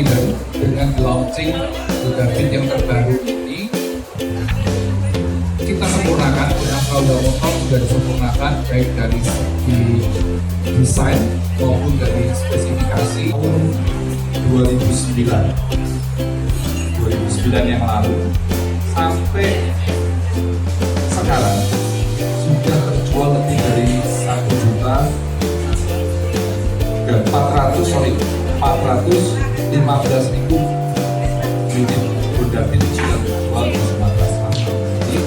dengan launching Budapest yang terbaru ini, kita sempurnakan dengan produk motor sudah disempurnakan baik dari segi desain maupun dari spesifikasi. Tahun 2009 yang lalu sampai sekarang sudah terjual lebih dari 1 juta dan 415.000 unit Budapest sudah terjual di Sumatera Selatan. Jadi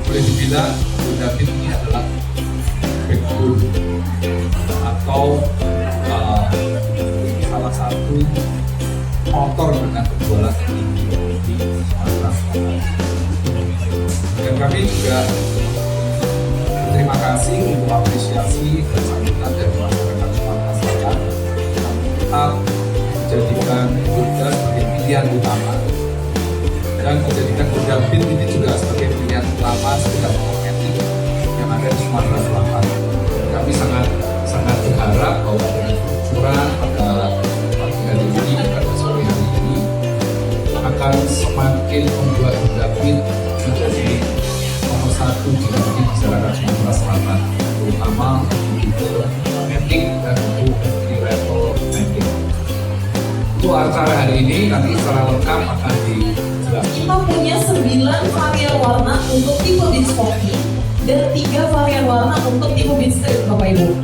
boleh dibilang Budapest ini adalah backbone atau salah satu motor dengan penjualan tinggi di Sumatera Selatan. Dan kami juga berterima kasih untuk apresiasi dan sambutan dari masyarakat Sumatera Selatan yang tetap menjadikan Honda sebagai pilihan utama dan menjadikan Budapest ini juga sebagai pilihan utama sepeda motor metik yang ada di Sumatera Selatan. Kami sangat berharap bahwa dengan peluncuran pada pagi hari ini dan pada sore hari ini akan semakin membuat Budapest menjadi nomor satu di masyarakat Sumatera Selatan, terutama untuk metik dan untuk di level metik. Untuk acara hari ini nanti secara lengkap akan dijelaskan. Kita punya 9 varian warna untuk tipe Beat Sporty dan 3 varian warna untuk tipe Beat Street, Bapak Ibu.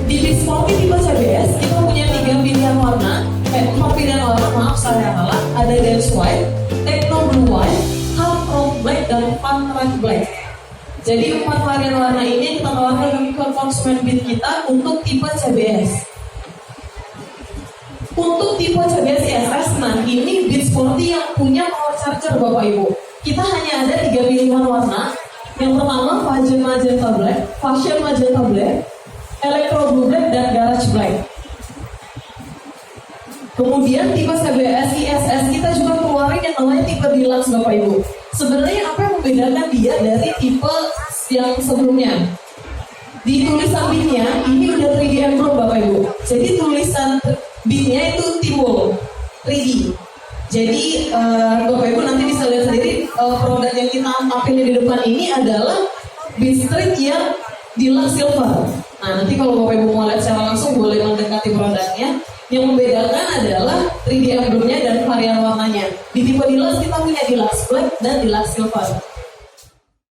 Di Beat Sporty tipe CBS kita punya 3 pilihan warna, 4 pilihan warna, maaf saya salah. Ada Dance White, Techno Blue White, Hard Chrome Black, dan Fun Red Black. Jadi 4 varian warna ini kita tawarkan ke konsumen Beat kita untuk tipe CBS. Untuk tipe CBS ISS, nah ini Beat Sporty yang punya power charger Bapak Ibu. Kita hanya ada 3 pilihan warna. Yang pertama Fashion Magenta Black, Electro Blue Black, dan Garage Black. Kemudian tipe CBS ISS kita juga keluarin yang namanya tipe Deluxe Bapak Ibu. Sebenarnya apa yang membedakan dia dari tipe yang sebelumnya? Di tulisan beatnya ini udah 3D emblem Bapak Ibu. Jadi tulisan beatnya itu timbul 3D. Jadi Bapak Ibu nanti bisa lihat sendiri produk yang kita tampilin di depan ini adalah Beat Street yang Deluxe Silver. Nah nanti kalau Bapak Ibu mau lihat secara langsung boleh mendekati produknya. Yang membedakan adalah 3D emblemnya dan varian warnanya. Di tipe Deluxe kita punya Deluxe Black dan Deluxe Silver.